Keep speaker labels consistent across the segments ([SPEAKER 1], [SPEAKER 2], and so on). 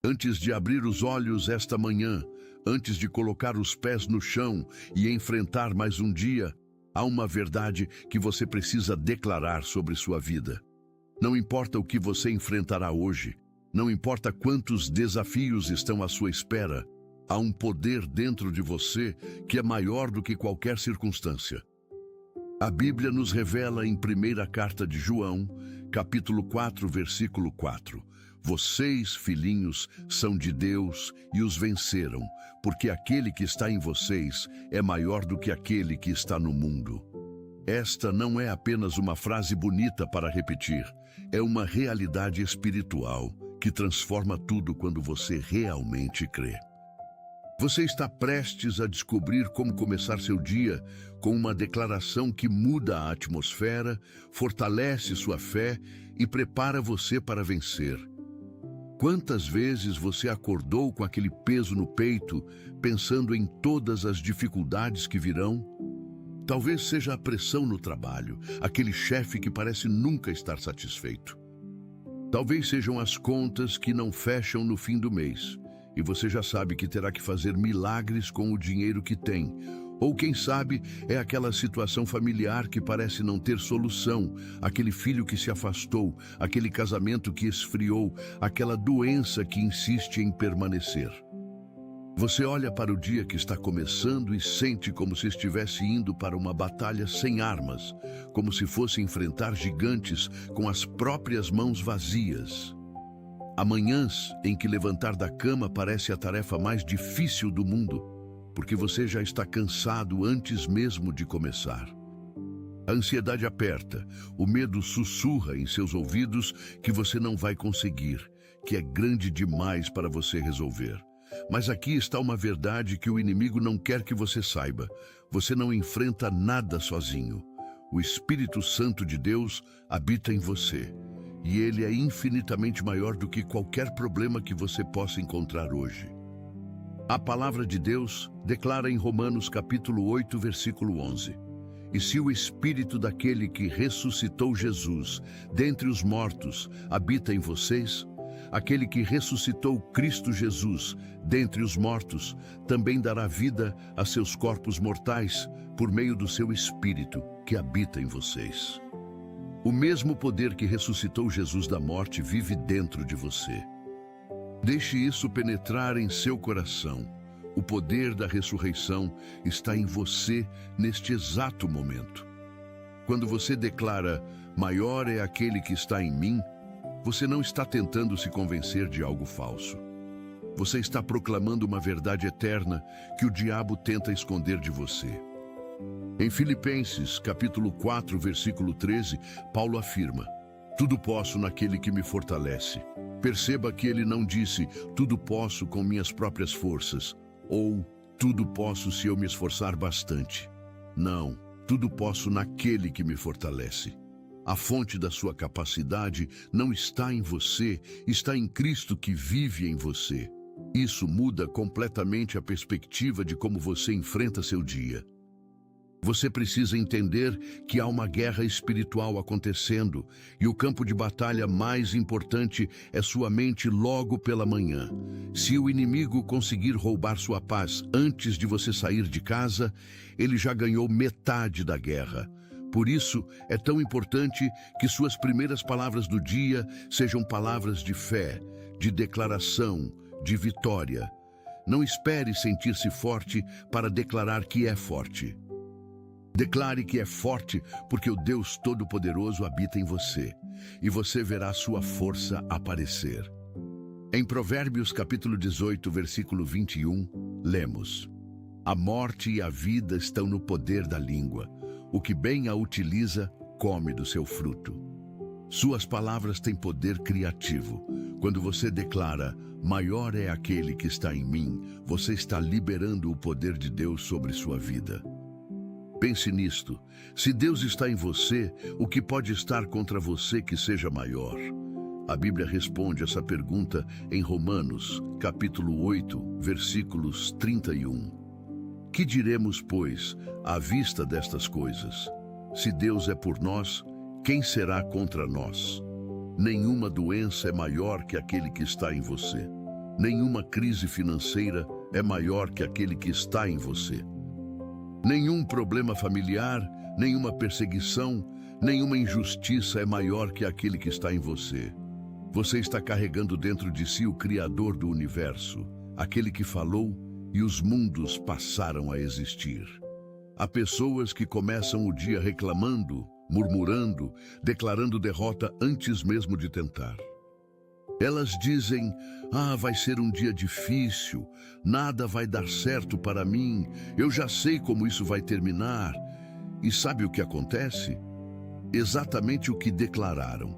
[SPEAKER 1] Antes de abrir os olhos esta manhã, antes de colocar os pés no chão e enfrentar mais um dia, há uma verdade que você precisa declarar sobre sua vida. Não importa o que você enfrentará hoje, não importa quantos desafios estão à sua espera, há um poder dentro de você que é maior do que qualquer circunstância. A Bíblia nos revela em primeira carta de João, capítulo 4, versículo 4. Vocês, filhinhos, são de Deus e os venceram, porque aquele que está em vocês é maior do que aquele que está no mundo. Esta não é apenas uma frase bonita para repetir, é uma realidade espiritual que transforma tudo quando você realmente crê. Você está prestes a descobrir como começar seu dia com uma declaração que muda a atmosfera, fortalece sua fé e prepara você para vencer. Quantas vezes você acordou com aquele peso no peito, pensando em todas as dificuldades que virão? Talvez seja a pressão no trabalho, aquele chefe que parece nunca estar satisfeito. Talvez sejam as contas que não fecham no fim do mês. E você já sabe que terá que fazer milagres com o dinheiro que tem. Ou quem sabe é aquela situação familiar que parece não ter solução, aquele filho que se afastou, aquele casamento que esfriou, aquela doença que insiste em permanecer. Você olha para o dia que está começando e sente como se estivesse indo para uma batalha sem armas, como se fosse enfrentar gigantes com as próprias mãos vazias. Há manhãs em que levantar da cama parece a tarefa mais difícil do mundo, porque você já está cansado antes mesmo de começar. A ansiedade aperta, o medo sussurra em seus ouvidos que você não vai conseguir, que é grande demais para você resolver. Mas aqui está uma verdade que o inimigo não quer que você saiba. Você não enfrenta nada sozinho. O Espírito Santo de Deus habita em você. E ele é infinitamente maior do que qualquer problema que você possa encontrar hoje. A palavra de Deus declara em Romanos capítulo 8, versículo 11. E se o Espírito daquele que ressuscitou Jesus dentre os mortos habita em vocês, aquele que ressuscitou Cristo Jesus dentre os mortos também dará vida a seus corpos mortais por meio do seu Espírito que habita em vocês. O mesmo poder que ressuscitou Jesus da morte vive dentro de você. Deixe isso penetrar em seu coração. O poder da ressurreição está em você neste exato momento. Quando você declara, maior é aquele que está em mim, você não está tentando se convencer de algo falso. Você está proclamando uma verdade eterna que o diabo tenta esconder de você. Em Filipenses, capítulo 4, versículo 13, Paulo afirma, tudo posso naquele que me fortalece. Perceba que ele não disse, tudo posso com minhas próprias forças, ou tudo posso se eu me esforçar bastante. Não, tudo posso naquele que me fortalece. A fonte da sua capacidade não está em você, está em Cristo que vive em você. Isso muda completamente a perspectiva de como você enfrenta seu dia. Você precisa entender que há uma guerra espiritual acontecendo e o campo de batalha mais importante é sua mente logo pela manhã. Se o inimigo conseguir roubar sua paz antes de você sair de casa, ele já ganhou metade da guerra. Por isso, é tão importante que suas primeiras palavras do dia sejam palavras de fé, de declaração, de vitória. Não espere sentir-se forte para declarar que é forte. Declare que é forte porque o Deus Todo-Poderoso habita em você e você verá sua força aparecer. Em Provérbios capítulo 18, versículo 21, lemos: A morte e a vida estão no poder da língua. O que bem a utiliza, come do seu fruto. Suas palavras têm poder criativo. Quando você declara, maior é aquele que está em mim, você está liberando o poder de Deus sobre sua vida. Pense nisto. Se Deus está em você, o que pode estar contra você que seja maior? A Bíblia responde essa pergunta em Romanos, capítulo 8, versículos 31. Que diremos, pois, à vista destas coisas? Se Deus é por nós, quem será contra nós? Nenhuma doença é maior que aquele que está em você. Nenhuma crise financeira é maior que aquele que está em você. Nenhum problema familiar, nenhuma perseguição, nenhuma injustiça é maior que aquele que está em você. Você está carregando dentro de si o Criador do universo, aquele que falou e os mundos passaram a existir. Há pessoas que começam o dia reclamando, murmurando, declarando derrota antes mesmo de tentar. Elas dizem: vai ser um dia difícil, nada vai dar certo para mim, eu já sei como isso vai terminar. E sabe o que acontece? Exatamente o que declararam.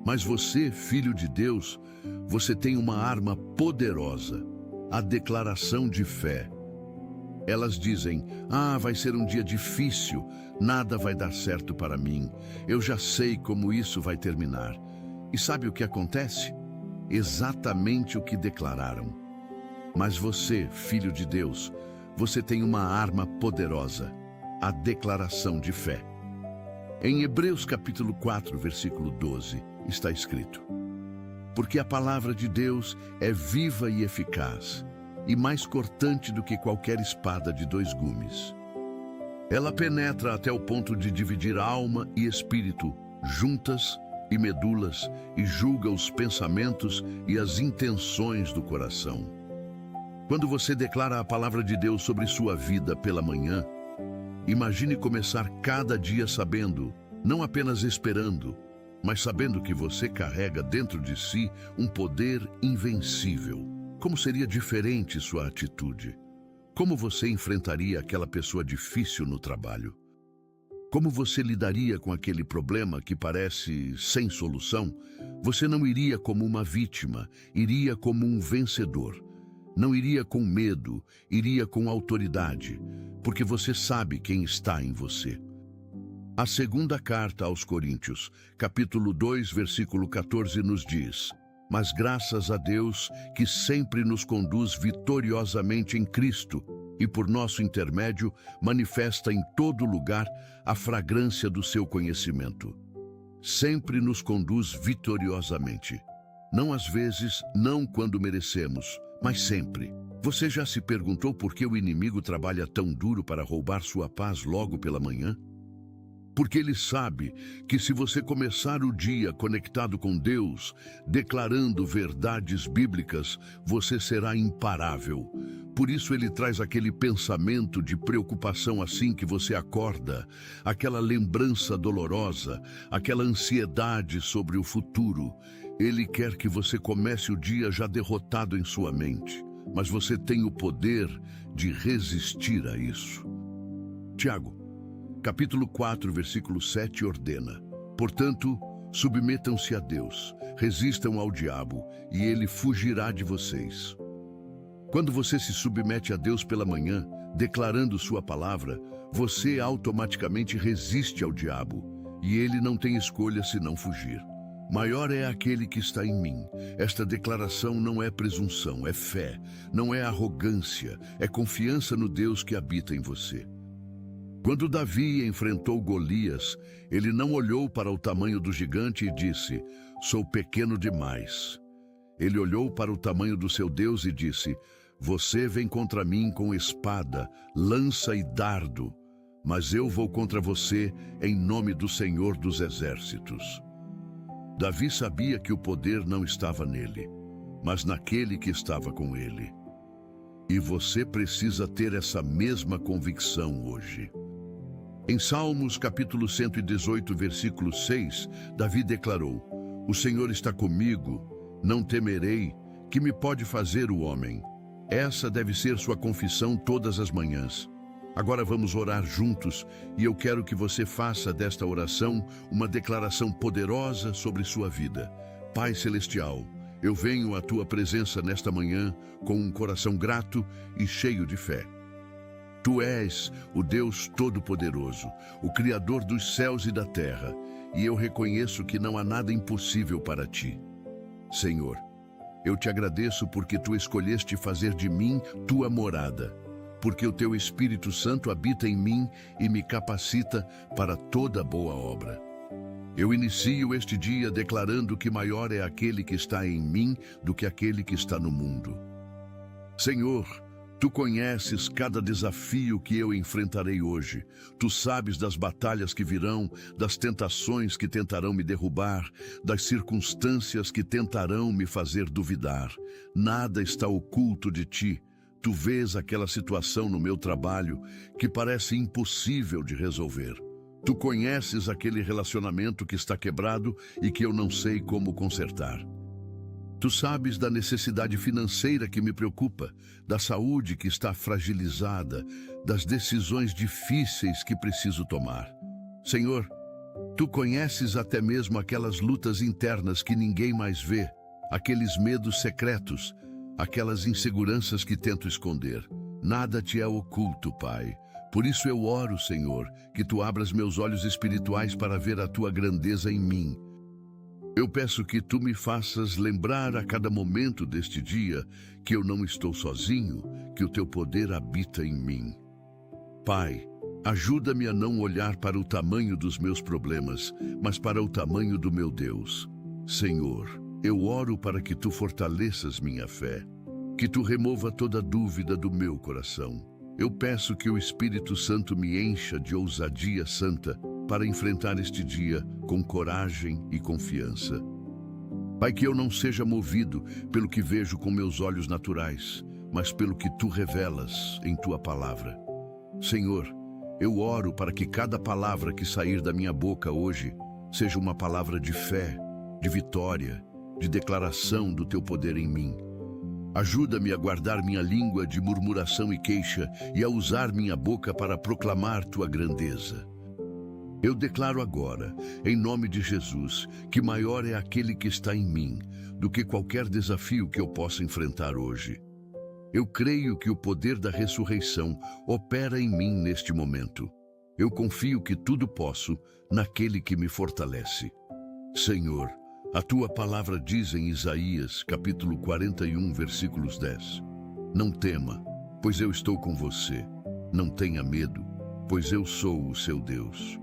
[SPEAKER 1] Mas você, filho de Deus, você tem uma arma poderosa, a declaração de fé. Elas dizem: vai ser um dia difícil, nada vai dar certo para mim, eu já sei como isso vai terminar. E sabe o que acontece? Exatamente o que declararam. Mas você, filho de Deus, você tem uma arma poderosa, a declaração de fé. Em Hebreus capítulo 4, versículo 12, está escrito: porque a palavra de Deus é viva e eficaz, e mais cortante do que qualquer espada de dois gumes. Ela penetra até o ponto de dividir alma e espírito, juntas e medulas, e julga os pensamentos e as intenções do coração. Quando você declara a palavra de Deus sobre sua vida pela manhã, imagine começar cada dia sabendo, não apenas esperando, mas sabendo que você carrega dentro de si um poder invencível. Como seria diferente sua atitude? Como você enfrentaria aquela pessoa difícil no trabalho? Como você lidaria com aquele problema que parece sem solução? Você não iria como uma vítima, iria como um vencedor. Não iria com medo, iria com autoridade, porque você sabe quem está em você. A segunda carta aos Coríntios, capítulo 2, versículo 14, nos diz: mas graças a Deus que sempre nos conduz vitoriosamente em Cristo, e por nosso intermédio manifesta em todo lugar a fragrância do seu conhecimento. Sempre nos conduz vitoriosamente. Não às vezes, não quando merecemos, mas sempre. Você já se perguntou por que o inimigo trabalha tão duro para roubar sua paz logo pela manhã? Porque ele sabe que se você começar o dia conectado com Deus, declarando verdades bíblicas, você será imparável. Por isso ele traz aquele pensamento de preocupação assim que você acorda, aquela lembrança dolorosa, aquela ansiedade sobre o futuro. Ele quer que você comece o dia já derrotado em sua mente, mas você tem o poder de resistir a isso. Tiago, capítulo 4, versículo 7 ordena: portanto, submetam-se a Deus, resistam ao diabo, e ele fugirá de vocês. Quando você se submete a Deus pela manhã, declarando sua palavra, você automaticamente resiste ao diabo, e ele não tem escolha senão fugir. Maior é aquele que está em mim. Esta declaração não é presunção, é fé, não é arrogância, é confiança no Deus que habita em você. Quando Davi enfrentou Golias, ele não olhou para o tamanho do gigante e disse: sou pequeno demais. Ele olhou para o tamanho do seu Deus e disse: você vem contra mim com espada, lança e dardo, mas eu vou contra você em nome do Senhor dos Exércitos. Davi sabia que o poder não estava nele, mas naquele que estava com ele. E você precisa ter essa mesma convicção hoje. Em Salmos capítulo 118, versículo 6, Davi declarou: o Senhor está comigo, não temerei, que me pode fazer o homem? Essa deve ser sua confissão todas as manhãs. Agora vamos orar juntos, e eu quero que você faça desta oração uma declaração poderosa sobre sua vida. Pai Celestial, eu venho à tua presença nesta manhã com um coração grato e cheio de fé. Tu és o Deus Todo-Poderoso, o Criador dos céus e da terra, e eu reconheço que não há nada impossível para ti. Senhor, eu te agradeço porque tu escolheste fazer de mim tua morada, porque o teu Espírito Santo habita em mim e me capacita para toda boa obra. Eu inicio este dia declarando que maior é aquele que está em mim do que aquele que está no mundo. Senhor, Tu conheces cada desafio que eu enfrentarei hoje. Tu sabes das batalhas que virão, das tentações que tentarão me derrubar, das circunstâncias que tentarão me fazer duvidar. Nada está oculto de Ti. Tu vês aquela situação no meu trabalho que parece impossível de resolver. Tu conheces aquele relacionamento que está quebrado e que eu não sei como consertar. Tu sabes da necessidade financeira que me preocupa, da saúde que está fragilizada, das decisões difíceis que preciso tomar. Senhor, Tu conheces até mesmo aquelas lutas internas que ninguém mais vê, aqueles medos secretos, aquelas inseguranças que tento esconder. Nada Te é oculto, Pai. Por isso eu oro, Senhor, que Tu abras meus olhos espirituais para ver a Tua grandeza em mim. Eu peço que Tu me faças lembrar a cada momento deste dia que eu não estou sozinho, que o Teu poder habita em mim. Pai, ajuda-me a não olhar para o tamanho dos meus problemas, mas para o tamanho do meu Deus. Senhor, eu oro para que Tu fortaleças minha fé, que Tu remova toda dúvida do meu coração. Eu peço que o Espírito Santo me encha de ousadia santa para enfrentar este dia com coragem e confiança. Pai, que eu não seja movido pelo que vejo com meus olhos naturais, mas pelo que Tu revelas em Tua palavra. Senhor, eu oro para que cada palavra que sair da minha boca hoje seja uma palavra de fé, de vitória, de declaração do Teu poder em mim. Ajuda-me a guardar minha língua de murmuração e queixa e a usar minha boca para proclamar Tua grandeza. Eu declaro agora, em nome de Jesus, que maior é aquele que está em mim do que qualquer desafio que eu possa enfrentar hoje. Eu creio que o poder da ressurreição opera em mim neste momento. Eu confio que tudo posso naquele que me fortalece. Senhor, a Tua palavra diz em Isaías, capítulo 41, versículos 10. Não tema, pois eu estou com você. Não tenha medo, pois eu sou o seu Deus.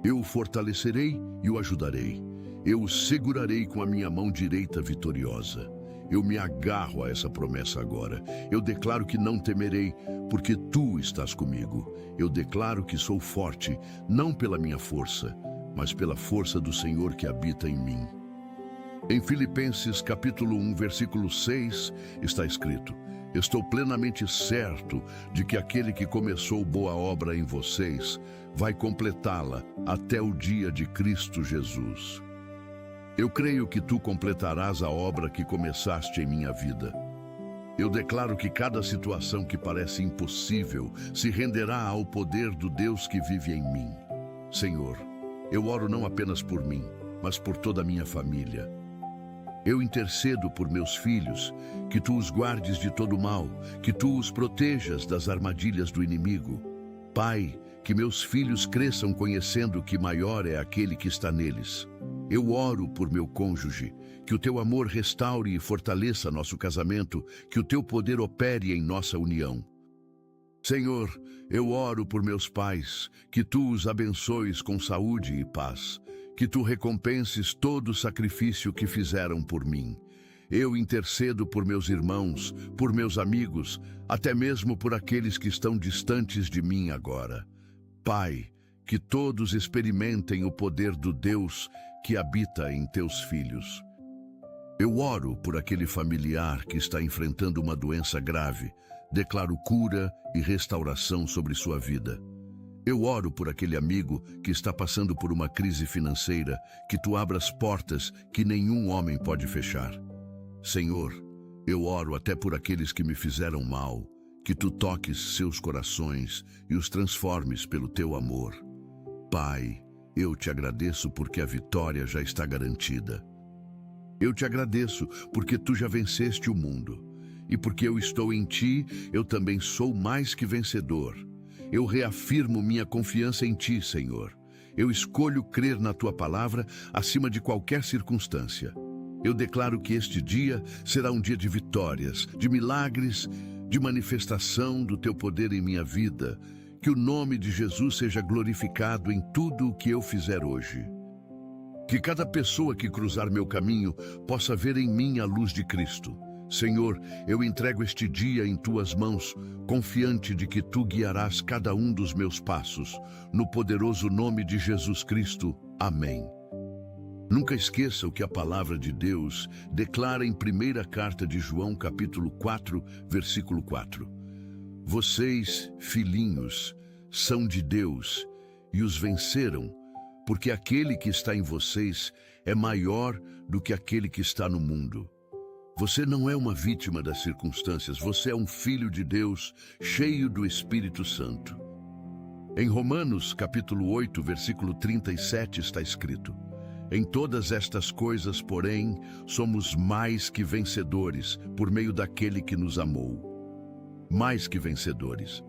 [SPEAKER 1] Eu o fortalecerei e o ajudarei. Eu o segurarei com a minha mão direita vitoriosa. Eu me agarro a essa promessa agora. Eu declaro que não temerei, porque Tu estás comigo. Eu declaro que sou forte, não pela minha força, mas pela força do Senhor que habita em mim. Em Filipenses capítulo 1, versículo 6, está escrito: Estou plenamente certo de que aquele que começou boa obra em vocês vai completá-la até o dia de Cristo Jesus. Eu creio que Tu completarás a obra que começaste em minha vida. Eu declaro que cada situação que parece impossível se renderá ao poder do Deus que vive em mim. Senhor, eu oro não apenas por mim, mas por toda a minha família. Eu intercedo por meus filhos, que Tu os guardes de todo mal, que Tu os protejas das armadilhas do inimigo. Pai, que meus filhos cresçam conhecendo que maior é aquele que está neles. Eu oro por meu cônjuge, que o Teu amor restaure e fortaleça nosso casamento, que o Teu poder opere em nossa união. Senhor, eu oro por meus pais, que Tu os abençoes com saúde e paz, que Tu recompenses todo o sacrifício que fizeram por mim. Eu intercedo por meus irmãos, por meus amigos, até mesmo por aqueles que estão distantes de mim agora. Pai, que todos experimentem o poder do Deus que habita em Teus filhos. Eu oro por aquele familiar que está enfrentando uma doença grave. Declaro cura e restauração sobre sua vida. Eu oro por aquele amigo que está passando por uma crise financeira, que Tu abras portas que nenhum homem pode fechar. Senhor, eu oro até por aqueles que me fizeram mal, que Tu toques seus corações e os transformes pelo Teu amor. Pai, eu Te agradeço porque a vitória já está garantida. Eu Te agradeço porque Tu já venceste o mundo. E porque eu estou em Ti, eu também sou mais que vencedor. Eu reafirmo minha confiança em Ti, Senhor. Eu escolho crer na Tua palavra acima de qualquer circunstância. Eu declaro que este dia será um dia de vitórias, de milagres, de manifestação do Teu poder em minha vida. Que o nome de Jesus seja glorificado em tudo o que eu fizer hoje. Que cada pessoa que cruzar meu caminho possa ver em mim a luz de Cristo. Senhor, eu entrego este dia em tuas mãos, confiante de que tu guiarás cada um dos meus passos. No poderoso nome de Jesus Cristo. Amém. Nunca esqueça o que a palavra de Deus declara em 1ª carta de João, capítulo 4, versículo 4. Vocês, filhinhos, são de Deus e os venceram, porque aquele que está em vocês é maior do que aquele que está no mundo. Você não é uma vítima das circunstâncias, você é um filho de Deus, cheio do Espírito Santo. Em Romanos, capítulo 8, versículo 37, está escrito: em todas estas coisas, porém, somos mais que vencedores, por meio daquele que nos amou. Mais que vencedores.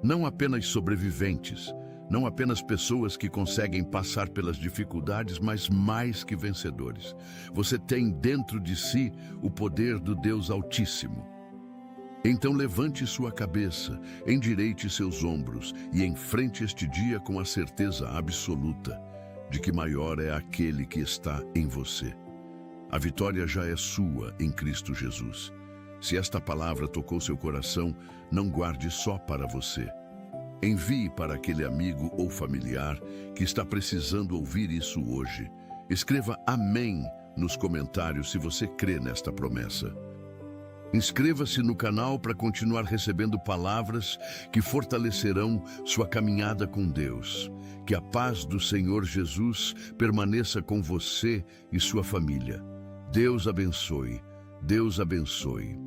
[SPEAKER 1] Não apenas sobreviventes, não apenas pessoas que conseguem passar pelas dificuldades, mas mais que vencedores. Você tem dentro de si o poder do Deus Altíssimo. Então levante sua cabeça, endireite seus ombros e enfrente este dia com a certeza absoluta de que maior é aquele que está em você. A vitória já é sua em Cristo Jesus. Se esta palavra tocou seu coração, não guarde só para você. Envie para aquele amigo ou familiar que está precisando ouvir isso hoje. Escreva amém nos comentários se você crê nesta promessa. Inscreva-se no canal para continuar recebendo palavras que fortalecerão sua caminhada com Deus. Que a paz do Senhor Jesus permaneça com você e sua família. Deus abençoe. Deus abençoe.